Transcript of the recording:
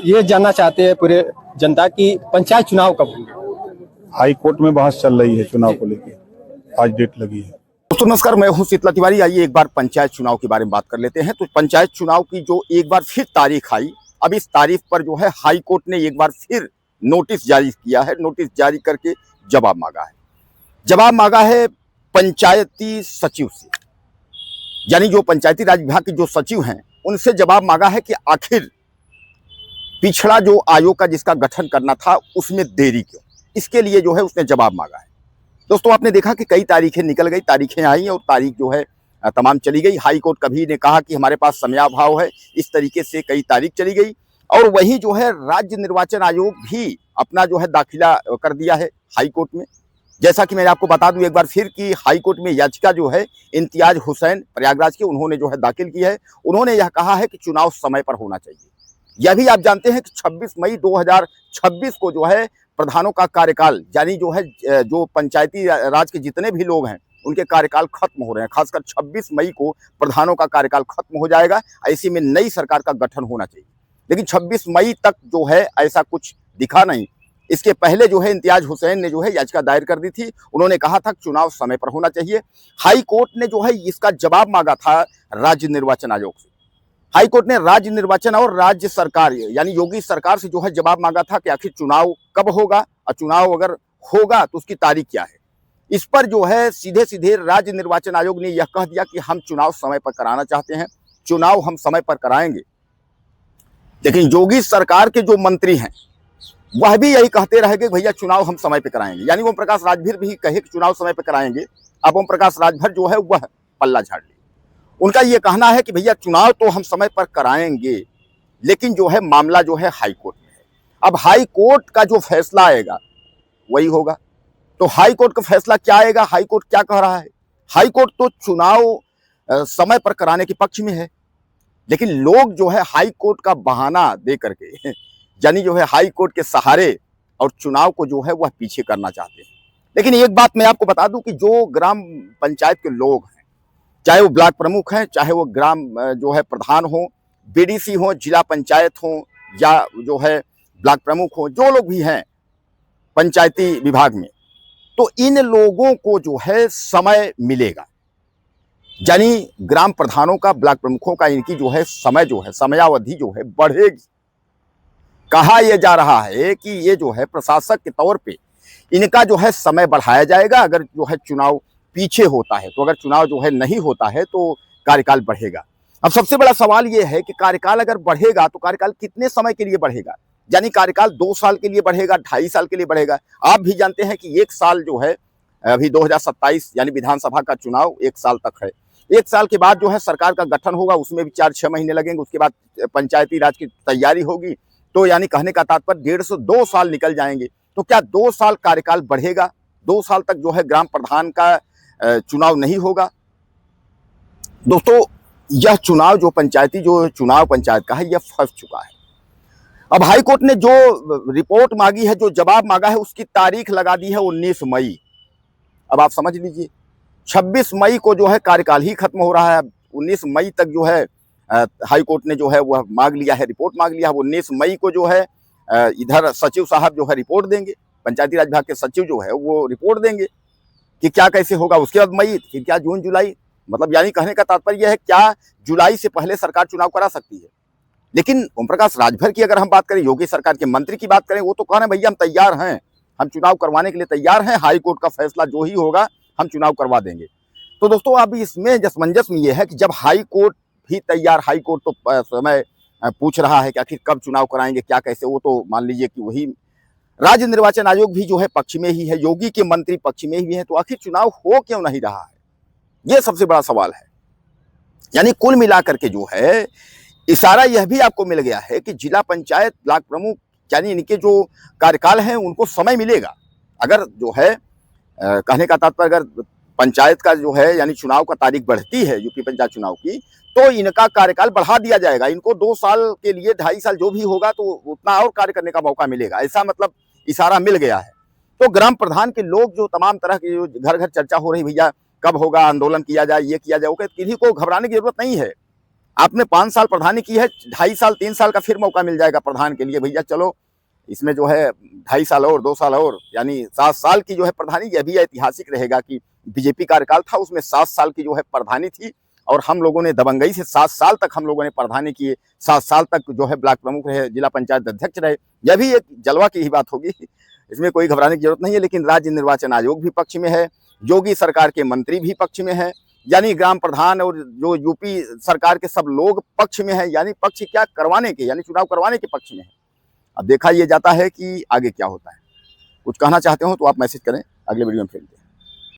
ये जानना चाहते हैं पूरे जनता की पंचायत चुनाव कब होंगे। हाई कोर्ट में बहस चल रही है चुनाव को लेकर, आज डेट लगी है। दोस्तों नमस्कार, मैं हूं शीतला तिवारी। आइए एक बार पंचायत चुनाव के बारे में बात कर लेते हैं। तो पंचायत चुनाव की जो एक बार फिर तारीख आई, अब इस तारीख पर जो है हाई कोर्ट ने एक बार फिर नोटिस जारी किया है। नोटिस जारी करके जवाब मांगा है पंचायती सचिव से, यानी जो पंचायती राज विभाग के जो सचिव हैं उनसे जवाब मांगा है कि आखिर पिछड़ा जो आयोग का जिसका गठन करना था उसमें देरी क्यों। इसके लिए जो है उसने जवाब मांगा है। दोस्तों आपने देखा कि कई तारीखें निकल गई, तारीखें आई और तारीख जो है तमाम चली गई। हाई कोर्ट कभी ने कहा कि हमारे पास समयाभाव है, इस तरीके से कई तारीख चली गई। और वही जो है राज्य निर्वाचन आयोग भी अपना जो है दाखिला कर दिया है हाई कोर्ट में। जैसा कि मैं आपको बता दूं एक बार फिर कि हाई कोर्ट में याचिका जो है इम्तियाज हुसैन प्रयागराज के उन्होंने जो है दाखिल की है। उन्होंने यह कहा है कि चुनाव समय पर होना चाहिए। यह भी आप जानते हैं कि 26 मई 2026 को जो है प्रधानों का कार्यकाल, यानी जो है जो पंचायती राज के जितने भी लोग हैं उनके कार्यकाल खत्म हो रहे हैं। खासकर 26 मई को प्रधानों का कार्यकाल खत्म हो जाएगा। ऐसे में नई सरकार का गठन होना चाहिए, लेकिन 26 मई तक जो है ऐसा कुछ दिखा नहीं। इसके पहले जो है इम्तियाज हुसैन ने जो है याचिका दायर कर दी थी। उन्होंने कहा था चुनाव समय पर होना चाहिए। हाई कोर्ट ने जो है इसका जवाब मांगा था राज्य निर्वाचन आयोग से। हाई कोर्ट ने राज्य निर्वाचन और राज्य सरकार यानी योगी सरकार से जो है जवाब मांगा था कि आखिर चुनाव कब होगा और चुनाव अगर होगा तो उसकी तारीख क्या है। इस पर जो है सीधे सीधे राज्य निर्वाचन आयोग ने यह कह दिया कि हम चुनाव समय पर कराना चाहते हैं, चुनाव हम समय पर कराएंगे। लेकिन योगी सरकार के जो मंत्री हैं वह भी यही कहते रहे कि भैया चुनाव हम समय पर कराएंगे। यानी ओम प्रकाश राजभर भी कहे कि चुनाव समय पर कराएंगे। अब ओम प्रकाश राजभर जो है वह पल्ला झाड़ लिए। उनका यह कहना है कि भैया चुनाव तो हम समय पर कराएंगे, लेकिन जो है मामला जो है हाई कोर्ट में है। अब हाई कोर्ट का जो फैसला आएगा वही होगा। तो हाई कोर्ट का फैसला क्या आएगा, हाई कोर्ट क्या कह रहा है। हाई कोर्ट तो चुनाव समय पर कराने के पक्ष में है, लेकिन लोग जो है हाई कोर्ट का बहाना दे करके यानी जो है हाई कोर्ट के सहारे और चुनाव को जो है वह पीछे करना चाहते हैं। लेकिन एक बात मैं आपको बता दूं कि जो ग्राम पंचायत के लोग हैं, चाहे वो ब्लॉक प्रमुख हैं, चाहे वो ग्राम जो है प्रधान हो, बीडीसी हो, जिला पंचायत हो, या जो है ब्लॉक प्रमुख हो, जो लोग भी हैं पंचायती विभाग में, तो इन लोगों को जो है समय मिलेगा। यानी ग्राम प्रधानों का, ब्लॉक प्रमुखों का, इनकी जो है समय जो है समयावधि जो है बढ़ेगी। कहा यह जा रहा है कि ये जो है प्रशासक के तौर पे इनका जो है समय बढ़ाया जाएगा अगर जो है चुनाव पीछे होता है। तो अगर चुनाव जो है नहीं होता है तो कार्यकाल बढ़ेगा। अब सबसे बड़ा सवाल यह है कि कार्यकाल अगर बढ़ेगा तो कार्यकाल कितने समय के लिए बढ़ेगा। यानी कार्यकाल 2 साल के लिए बढ़ेगा, 2.5 साल के लिए बढ़ेगा। आप भी जानते हैं कि 1 साल जो है अभी 2027 यानी विधानसभा का चुनाव 1 साल तक है। 1 साल के बाद जो है सरकार का गठन होगा, उसमें भी 4-6 महीने लगेंगे। उसके बाद पंचायती राज की तैयारी होगी। तो यानी कहने का तात्पर्य 1.5-2 साल निकल जाएंगे। तो क्या 2 साल कार्यकाल बढ़ेगा? 2 साल तक जो है ग्राम प्रधान का चुनाव नहीं होगा? दोस्तों यह चुनाव जो पंचायती जो चुनाव पंचायत का है यह फंस चुका है। अब हाई कोर्ट ने जो रिपोर्ट मांगी है, जो जवाब मांगा है, उसकी तारीख लगा दी है 19 मई। अब आप समझ लीजिए 26 मई को जो है कार्यकाल ही खत्म हो रहा है। 19 मई तक जो है हाई कोर्ट ने जो है वह मांग लिया है, रिपोर्ट मांग लिया है। 19 मई को जो है इधर सचिव साहब जो है रिपोर्ट देंगे, पंचायती राज विभाग के सचिव जो है वो रिपोर्ट देंगे कि क्या कैसे होगा। उसके बाद मई, फिर क्या जून जुलाई, मतलब यानी कहने का तात्पर्य यह है क्या जुलाई से पहले सरकार चुनाव करा सकती है। लेकिन ओम प्रकाश राजभर की अगर हम बात करें, योगी सरकार के मंत्री की बात करें, वो तो कह रहे हैं भैया हम तैयार हैं, हम चुनाव करवाने के लिए तैयार हैं, हाई कोर्ट का फैसला जो ही होगा हम चुनाव करवा देंगे। तो दोस्तों अब इसमें जसमंजस में यह है कि जब हाई कोर्ट भी तैयार, हाई कोर्ट तो समय पूछ रहा है कि आखिर कब चुनाव कराएंगे, क्या कैसे, वो तो मान लीजिए कि वही राज्य निर्वाचन आयोग भी जो है पक्ष में ही है, योगी के मंत्री पक्ष में ही है। तो आखिर चुनाव हो क्यों नहीं रहा है, यह सबसे बड़ा सवाल है। यानी कुल मिलाकर के जो है इशारा यह भी आपको मिल गया है कि जिला पंचायत, ब्लॉक प्रमुख, यानी इनके जो कार्यकाल हैं उनको समय मिलेगा। अगर जो है कहने का तात्पर्य अगर पंचायत का जो है यानी चुनाव का तारीख बढ़ती है यूपी पंचायत चुनाव की, तो इनका कार्यकाल बढ़ा दिया जाएगा। इनको 2 साल के लिए 2.5 साल जो भी होगा तो उतना और कार्य करने का मौका मिलेगा, ऐसा मतलब इशारा मिल गया है। तो ग्राम प्रधान के लोग जो तमाम तरह की जो घर घर चर्चा हो रही, भैया कब होगा, आंदोलन किया जाए, ये किया जाए, किसी को घबराने की जरूरत नहीं है। आपने 5 साल प्रधानी की है, 2.5 साल 3 साल का फिर मौका मिल जाएगा प्रधान के लिए, भैया चलो इसमें जो है 2.5 साल और 2 साल और, यानी 7 साल की जो है प्रधानी। यह भी ऐतिहासिक रहेगा कि बीजेपी कार्यकाल था, उसमें 7 साल की जो है प्रधानी थी और हम लोगों ने दबंगई से 7 साल तक हम लोगों ने प्रधानी किए, 7 साल तक जो है ब्लॉक प्रमुख रहे, जिला पंचायत अध्यक्ष रहे। यह भी एक जलवा की ही बात होगी, इसमें कोई घबराने की जरूरत नहीं है। लेकिन राज्य निर्वाचन आयोग भी पक्ष में है, योगी सरकार के मंत्री भी पक्ष में है, यानी ग्राम प्रधान और जो यूपी सरकार के सब लोग पक्ष में है, यानी पक्ष क्या करवाने के, यानी चुनाव करवाने के पक्ष में है। अब देखा ये जाता है कि आगे क्या होता है। कुछ कहना चाहते हो तो आप मैसेज करें, अगले वीडियो में फिर